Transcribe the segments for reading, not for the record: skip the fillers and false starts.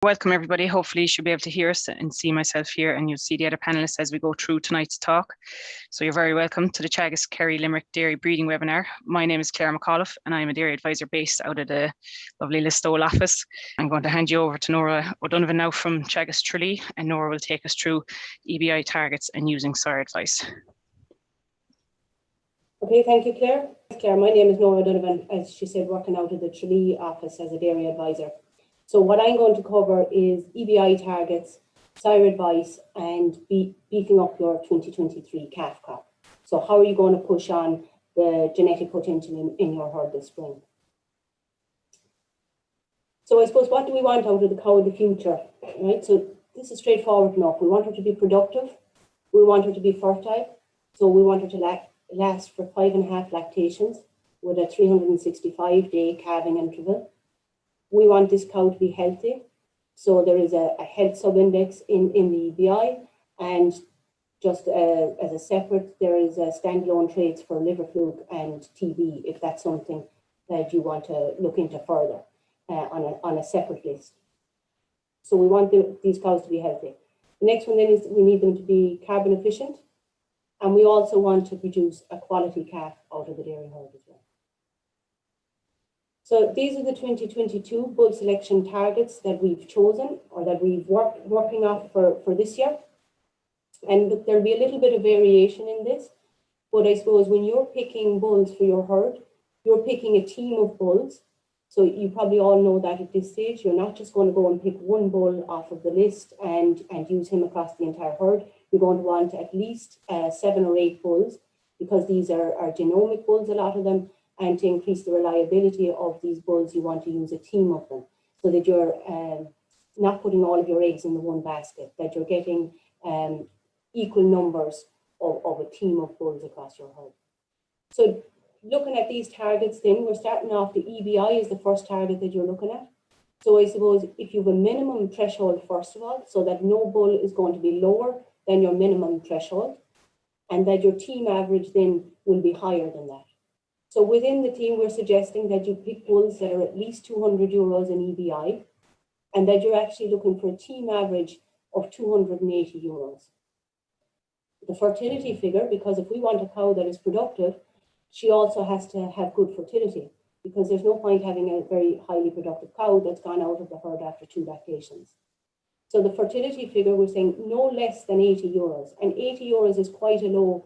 Welcome everybody. Hopefully you should be able to hear us and see myself here, and you'll see the other panelists as we go through tonight's talk. So you're very welcome to the Teagasc Kerry Limerick Dairy Breeding webinar. My name is Claire McAuliffe and I'm a dairy advisor based out of the lovely Listowel office. I'm going to hand you over to Nora O'Donovan now from Teagasc Tralee, and Nora will take us through EBI targets and using sire advice. Okay, thank you, Claire. Claire, my name is Nora O'Donovan, as she said, working out of the Tralee office as a dairy advisor. So what I'm going to cover is EBI targets, sire advice, and beefing up your 2023 calf crop. So how are you going to push on the genetic potential in your herd this spring? So I suppose, what do we want out of the cow of the future, right? So this is straightforward enough. We want her to be productive. We want her to be fertile. So we want her to last for 5.5 lactations with a 365-day calving interval. We want this cow to be healthy. So there is a health sub-index in the EBI, and just as a separate, there is a standalone traits for liver fluke and TB, if that's something that you want to look into further on a separate list. So we want these cows to be healthy. The next one then is we need them to be carbon efficient, and we also want to produce a quality calf out of the dairy herd as well. So these are the 2022 bull selection targets that we've chosen, or that we've working off for this year. And there'll be a little bit of variation in this, but I suppose when you're picking bulls for your herd, you're picking a team of bulls. So you probably all know that at this stage, you're not just going to go and pick one bull off of the list and use him across the entire herd. You're going to want at least 7 or 8 bulls, because these are genomic bulls, a lot of them. And to increase the reliability of these bulls, you want to use a team of them, so that you're not putting all of your eggs in the one basket, that you're getting equal numbers of a team of bulls across your herd. So looking at these targets then, we're starting off, the EBI is the first target that you're looking at. So I suppose if you have a minimum threshold, first of all, so that no bull is going to be lower than your minimum threshold, and that your team average then will be higher than that. So within the team, we're suggesting that you pick bulls that are at least 200 euros in EBI, and that you're actually looking for a team average of 280 euros. The fertility figure, because if we want a cow that is productive, she also has to have good fertility, because there's no point having a very highly productive cow that's gone out of the herd after 2 lactations. So the fertility figure, we're saying no less than 80 euros, and 80 euros is quite a low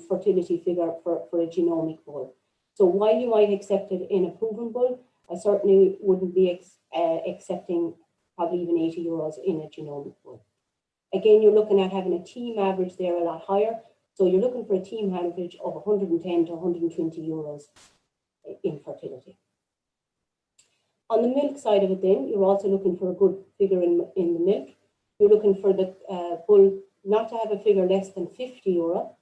fertility figure for a genomic bull. So while you might accept it in a proven bull, I certainly wouldn't be accepting probably even 80 euros in a genomic bull. Again, you're looking at having a team average there a lot higher. So you're looking for a team average of 110 to 120 euros in fertility. On the milk side of it then, you're also looking for a good figure in the milk. You're looking for the bull not to have a figure less than 50 euro,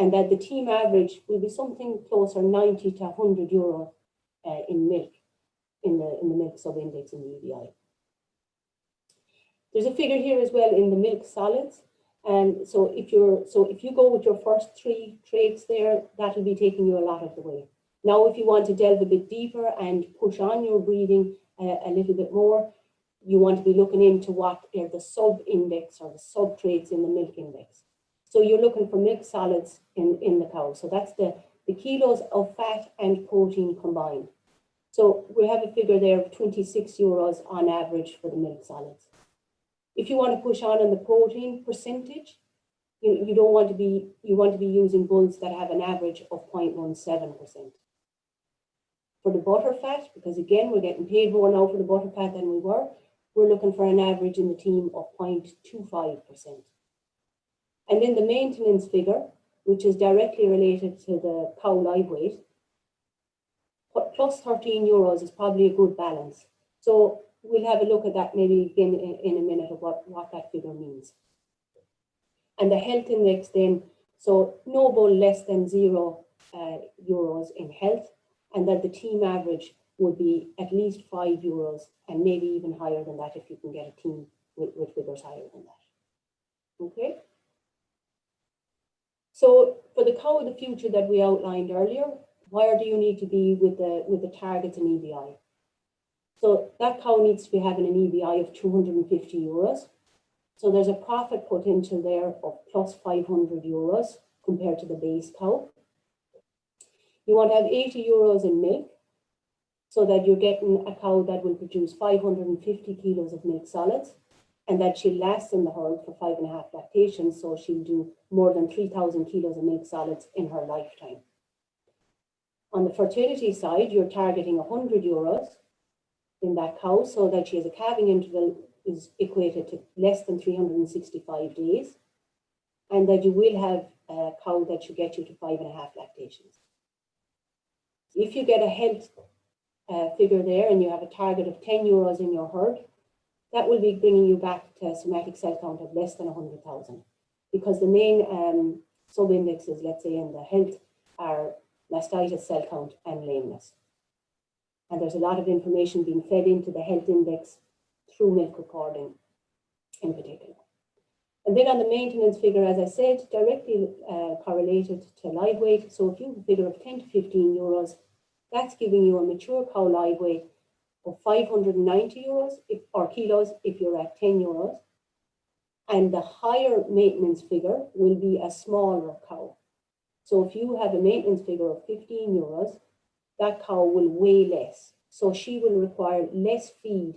and that the team average will be something closer 90 to 100 euro in milk, in the milk sub-index in the EBI. There's a figure here as well in the milk solids. And so if you go with your first 3 traits there, that'll be taking you a lot of the way. Now, if you want to delve a bit deeper and push on your breeding a little bit more, you want to be looking into what are the sub-index or the sub-traits in the milk index. So you're looking for milk solids in the cow. So that's the kilos of fat and protein combined. So we have a figure there of 26 euros on average for the milk solids. If you want to push on the protein percentage, you want to be using bulls that have an average of 0.17%. For the butter fat, because again, we're getting paid more now for the butter fat than we were, we're looking for an average in the team of 0.25%. And then the maintenance figure, which is directly related to the cow live weight, plus 13 euros is probably a good balance. So we'll have a look at that maybe again in a minute of what that figure means. And the health index then, so no bull less than 0 euros in health, and that the team average would be at least 5 euros, and maybe even higher than that if you can get a team with figures higher than that. Okay? So for the cow of the future that we outlined earlier, where do you need to be with the targets in EBI? So that cow needs to be having an EBI of 250 euros. So there's a profit potential there of plus 500 euros compared to the base cow. You want to have 80 euros in milk so that you're getting a cow that will produce 550 kilos of milk solids, and that she'll last in the herd for 5.5 lactations. So she'll do more than 3,000 kilos of milk solids in her lifetime. On the fertility side, you're targeting 100 euros in that cow so that she has a calving interval is equated to less than 365 days, and that you will have a cow that should get you to 5.5 lactations. If you get a health figure there and you have a target of 10 euros in your herd, that will be bringing you back to a somatic cell count of less than 100,000, because the main sub-indexes, let's say, in the health are mastitis, cell count, and lameness. And there's a lot of information being fed into the health index through milk recording in particular. And then on the maintenance figure, as I said, directly correlated to live weight. So if you have a figure of 10 to 15 euros, that's giving you a mature cow live weight of 590 euros or kilos if you're at 10 euros. And the higher maintenance figure will be a smaller cow. So if you have a maintenance figure of 15 euros, that cow will weigh less. So she will require less feed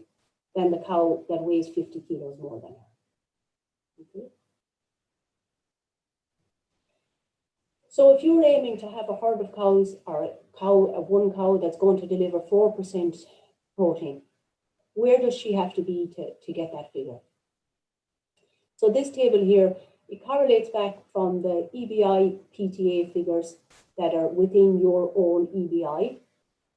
than the cow that weighs 50 kilos more than her. Okay. So if you're aiming to have a herd of cows or one cow that's going to deliver 4% protein, where does she have to be to get that figure? So this table here, it correlates back from the EBI PTA figures that are within your own EBI,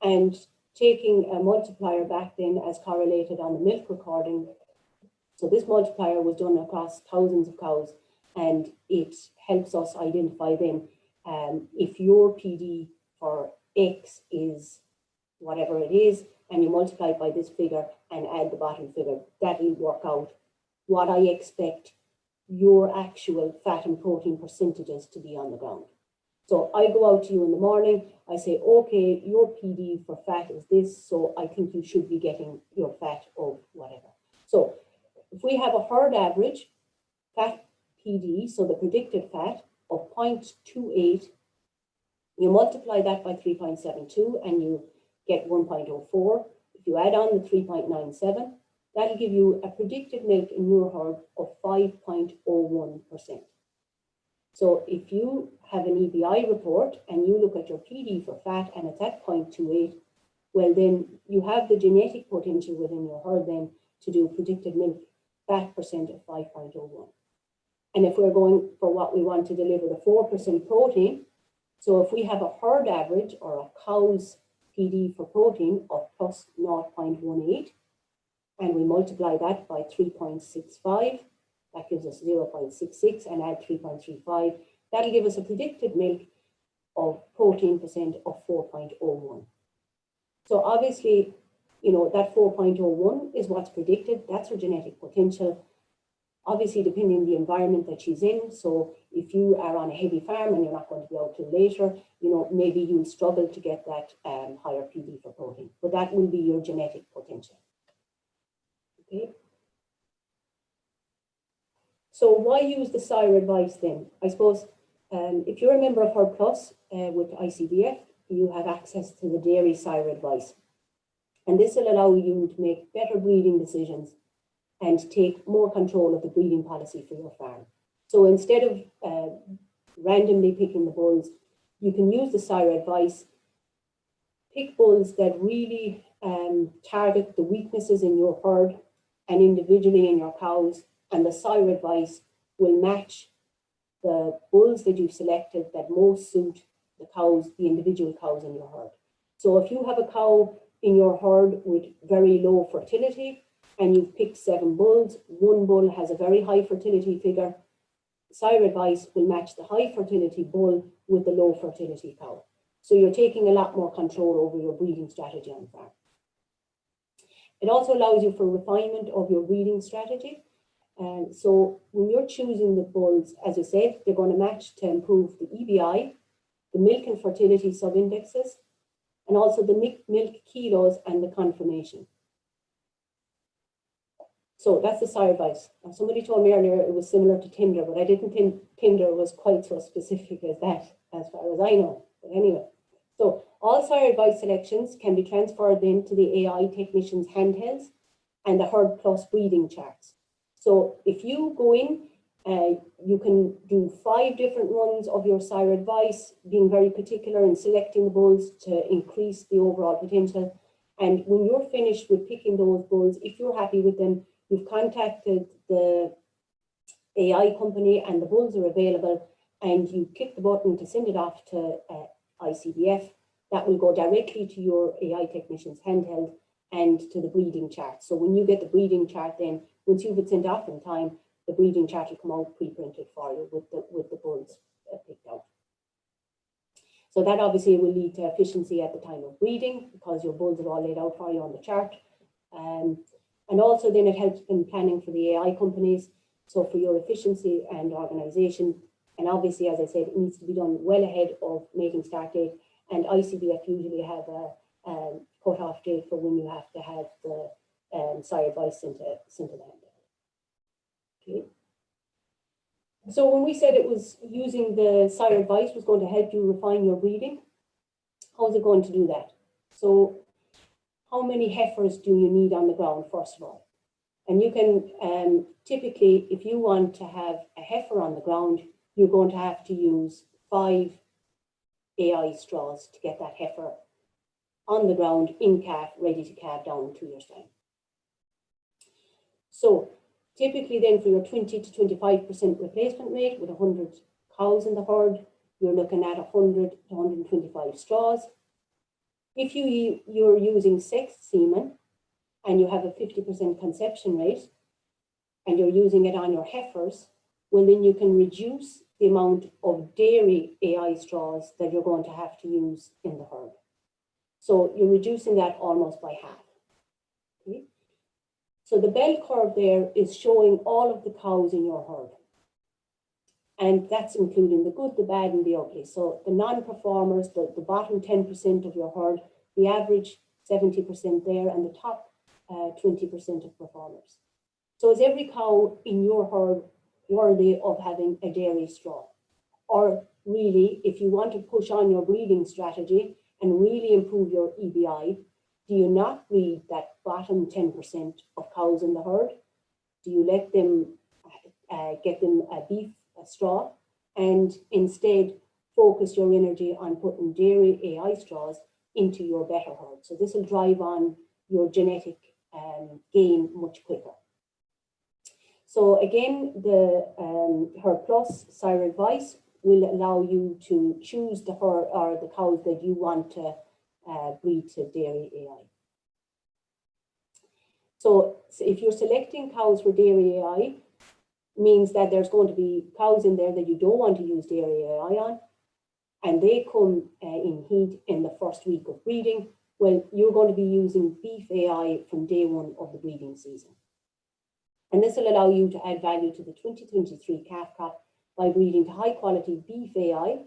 and taking a multiplier back then as correlated on the milk recording. So this multiplier was done across thousands of cows, and it helps us identify then if your PD for X is whatever it is, and you multiply it by this figure and add the bottom figure, that will work out what I expect your actual fat and protein percentages to be on the ground. So I go out to you in the morning, I say, okay, your PD for fat is this, so I think you should be getting your fat of whatever. So if we have a herd average fat PD, so the predicted fat of 0.28, you multiply that by 3.72 and you get 1.04. If you add on the 3.97, that'll give you a predicted milk in your herd of 5.01%. So if you have an EBI report and you look at your PD for fat and it's at 0.28, well then you have the genetic potential within your herd then to do predicted milk fat percent of 5.01. And if we're going for what we want to deliver the 4% protein, so if we have a herd average or a cow's PD for protein of plus 0.18, and we multiply that by 3.65, that gives us 0.66, and add 3.35, that'll give us a predicted milk of protein percent of 4.01. So obviously, you know, that 4.01 is what's predicted. That's her genetic potential. Obviously, depending on the environment that she's in. So if you are on a heavy farm and you're not going to be out till later, you know, maybe you'll struggle to get that higher PD for protein, but that will be your genetic potential. Okay. So why use the sire advice then? I suppose if you're a member of Herd Plus with ICBF, you have access to the dairy sire advice. And this will allow you to make better breeding decisions and take more control of the breeding policy for your farm. So instead of randomly picking the bulls, you can use the sire advice, pick bulls that really target the weaknesses in your herd and individually in your cows, and the sire advice will match the bulls that you've selected that most suit the cows, the individual cows in your herd. So if you have a cow in your herd with very low fertility and you've picked 7 bulls, one bull has a very high fertility figure, sire advice will match the high fertility bull with the low fertility cow. So you're taking a lot more control over your breeding strategy on the farm. It also allows you for refinement of your breeding strategy. And so when you're choosing the bulls, as you said, they're going to match to improve the EBI, the milk and fertility sub-indexes, and also the milk kilos and the conformation. So that's the sire advice. Now, somebody told me earlier it was similar to Tinder, but I didn't think Tinder was quite so specific as that, as far as I know. But anyway, so all sire advice selections can be transferred into the AI technician's handhelds and the herd plus breeding charts. So if you go in, you can do 5 different ones of your sire advice, being very particular in selecting the bulls to increase the overall potential. And when you're finished with picking those bulls, if you're happy with them, you've contacted the AI company and the bulls are available, and you click the button to send it off to ICBF. That will go directly to your AI technician's handheld and to the breeding chart. So when you get the breeding chart, then once you've it sent off in time, the breeding chart will come out pre-printed for you with the bulls picked out. So that obviously will lead to efficiency at the time of breeding because your bulls are all laid out for you on the chart. And also then it helps in planning for the AI companies. So for your efficiency and organization, and obviously, as I said, it needs to be done well ahead of making start date. And ICBF usually have a cut-off date for when you have to have the sire advice sent to them. Okay. So when we said it was using the sire advice was going to help you refine your breeding, how's it going to do that? So how many heifers do you need on the ground, first of all? And you can, typically, if you want to have a heifer on the ground, you're going to have to use 5 AI straws to get that heifer on the ground, in calf, ready to calve down in 2 years' time. So typically then for your 20 to 25% replacement rate with 100 cows in the herd, you're looking at 100 to 125 straws. If you're using sexed semen and you have a 50% conception rate and you're using it on your heifers, well then you can reduce the amount of dairy AI straws that you're going to have to use in the herd. So you're reducing that almost by half. Okay? So the bell curve there is showing all of the cows in your herd. And that's including the good, the bad, and the ugly. So the non-performers, the bottom 10% of your herd, the average 70% there, and the top 20% of performers. So is every cow in your herd worthy of having a dairy straw? Or really, if you want to push on your breeding strategy and really improve your EBI, do you not breed that bottom 10% of cows in the herd? Do you let them get them a beef straw and instead focus your energy on putting dairy AI straws into your better herd? So this will drive on your genetic gain much quicker. So again, the herd plus sire advice will allow you to choose the herd or the cows that you want to breed to dairy AI. So if you're selecting cows for dairy AI, means that there's going to be cows in there that you don't want to use dairy AI on, and they come in heat in the first week of breeding. Well, you're going to be using beef AI from day 1 of the breeding season. And this will allow you to add value to the 2023 calf crop by breeding to high quality beef AI,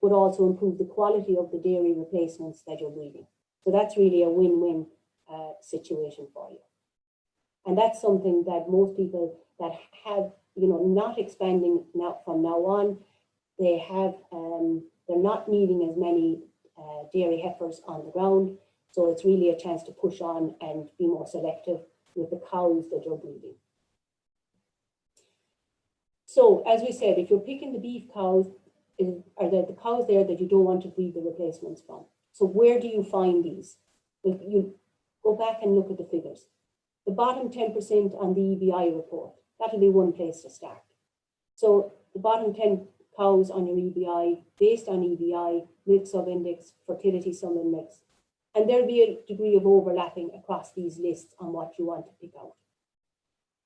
but also improve the quality of the dairy replacements that you're breeding. So that's really a win-win situation for you. And that's something that most people that have, not expanding now from now on, they have, they're not needing as many dairy heifers on the ground. So it's really a chance to push on and be more selective with the cows that you're breeding. So as we said, if you're picking the beef cows, are the cows there that you don't want to breed the replacements from. So where do you find these? Well, you go back and look at the figures. The bottom 10% on the EBI report, that'll be one place to start. So the bottom 10 cows on your EBI, based on EBI, milk sub-index, fertility sub-index, and there'll be a degree of overlapping across these lists on what you want to pick out.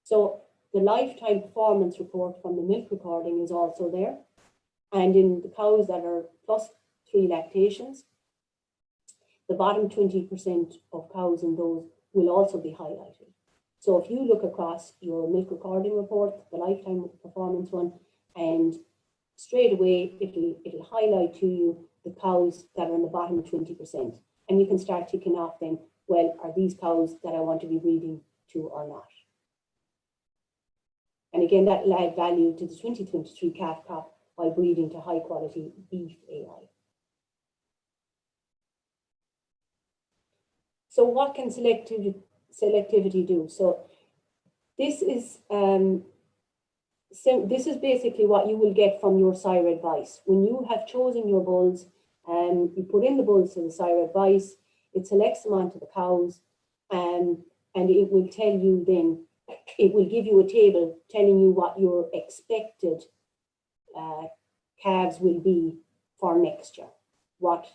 So the lifetime performance report from the milk recording is also there. And in the cows that are +3 lactations, the bottom 20% of cows in those will also be highlighted. So if you look across your milk recording report, the lifetime performance one, and straight away it'll highlight to you the cows that are in the bottom 20%. And you can start ticking off then, well, are these cows that I want to be breeding to or not? And again, that will add value to the 2023 calf crop while breeding to high quality beef AI. So what can selectivity do? So this is basically what you will get from your sire advice. When you have chosen your bulls, you put in the bulls to the sire advice, it selects them onto the cows, and it will tell you then, it will give you a table telling you what your expected calves will be for next year, what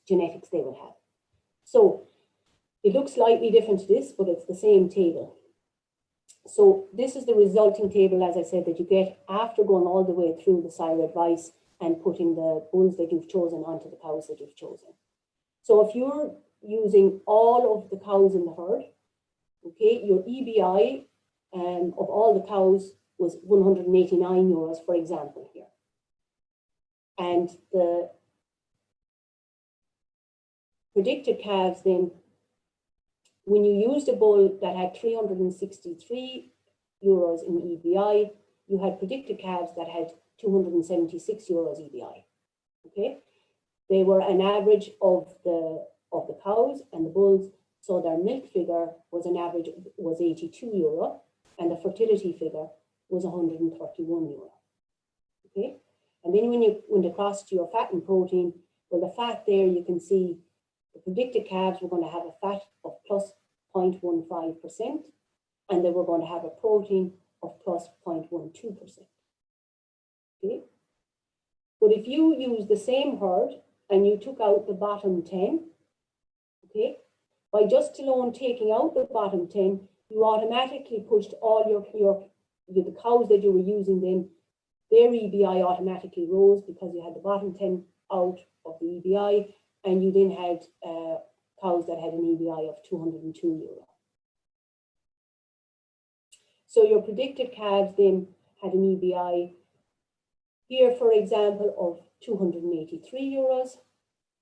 genetics they will have. So it looks slightly different to this, but it's the same table. So this is the resulting table, as I said, that you get after going all the way through the sire advice and putting the bulls that you've chosen onto the cows that you've chosen. So if you're using all of the cows in the herd, okay, your EBI of all the cows was 189 euros, for example, here. And the predicted calves then, when you used a bull that had 363 euros in EBI, you had predicted calves that had 276 euros EBI. Okay, they were an average of the cows and the bulls, so their milk figure was an average was 82 euro, and the fertility figure was 131 euro. Okay, and then when you went across to your fat and protein, well, the fat there you can see the predicted calves were going to have a fat of plus 0.15%, and they were going to have a protein of plus 0.12%. Okay, but if you use the same herd and you took out the bottom 10, okay, by just alone taking out the bottom 10, you automatically pushed all the cows that you were using then, their EBI automatically rose because you had the bottom 10 out of the EBI, and you then had cows that had an EBI of 202 euro. So your predicted calves then had an EBI here, for example, of 283 euros,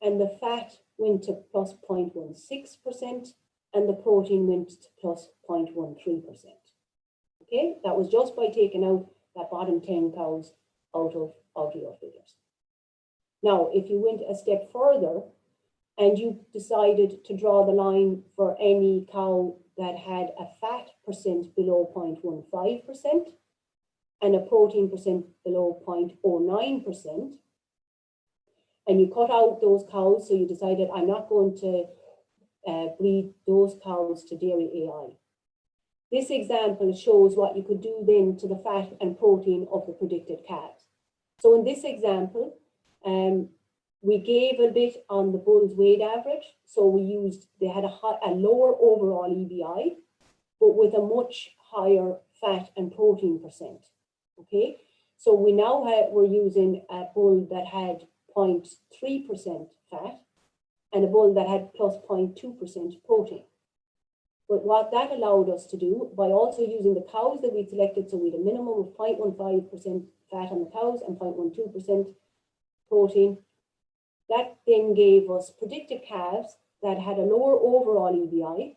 and the fat went to plus 0.16%, and the protein went to plus 0.13%. Okay, that was just by taking out that bottom 10 cows out of your figures. Now, if you went a step further and you decided to draw the line for any cow that had a fat percent below 0.15% and a protein percent below 0.09%, and you cut out those cows, so you decided, I'm not going to breed those cows to dairy AI. This example shows what you could do then to the fat and protein of the predicted calves. So in this example, we gave a bit on the bull's weight average. So they had a lower overall EBI, but with a much higher fat and protein percent. Okay, so we now we're using a bull that had 0.3% fat and a bull that had plus 0.2% protein. But what that allowed us to do, by also using the cows that we selected, so we had a minimum of 0.15% fat on the cows and 0.12% protein, that then gave us predicted calves that had a lower overall EBI,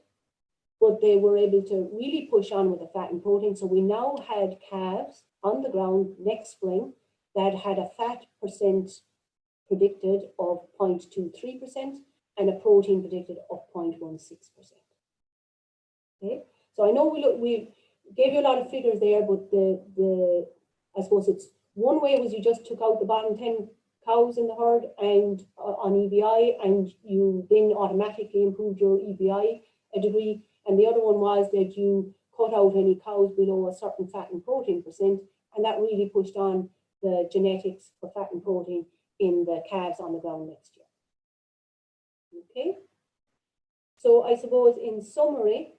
but they were able to really push on with the fat and protein. So we now had calves on the ground next spring that had a fat percent predicted of 0.23% and a protein predicted of 0.16%. Okay, so I know we gave you a lot of figures there, but I suppose it's one way was you just took out the bottom 10 cows in the herd and on EBI, and you then automatically improved your EBI a degree. And the other one was that you cut out any cows below a certain fat and protein percent, and that really pushed on the genetics for fat and protein in the calves on the ground next year. Okay, so I suppose in summary,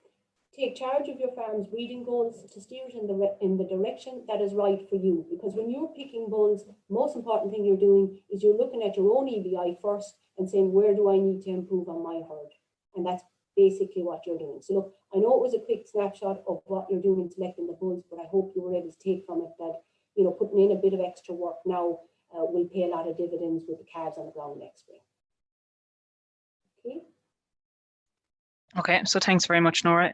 take charge of your farm's breeding goals to steer it in the direction that is right for you. Because when you're picking bulls, most important thing you're doing is you're looking at your own EBI first and saying, where do I need to improve on my herd? And that's basically what you're doing. So look, I know it was a quick snapshot of what you're doing in selecting the bulls, but I hope you were able to take from it that, you know, putting in a bit of extra work now will pay a lot of dividends with the calves on the ground next spring. Okay. Okay, so thanks very much, Nora.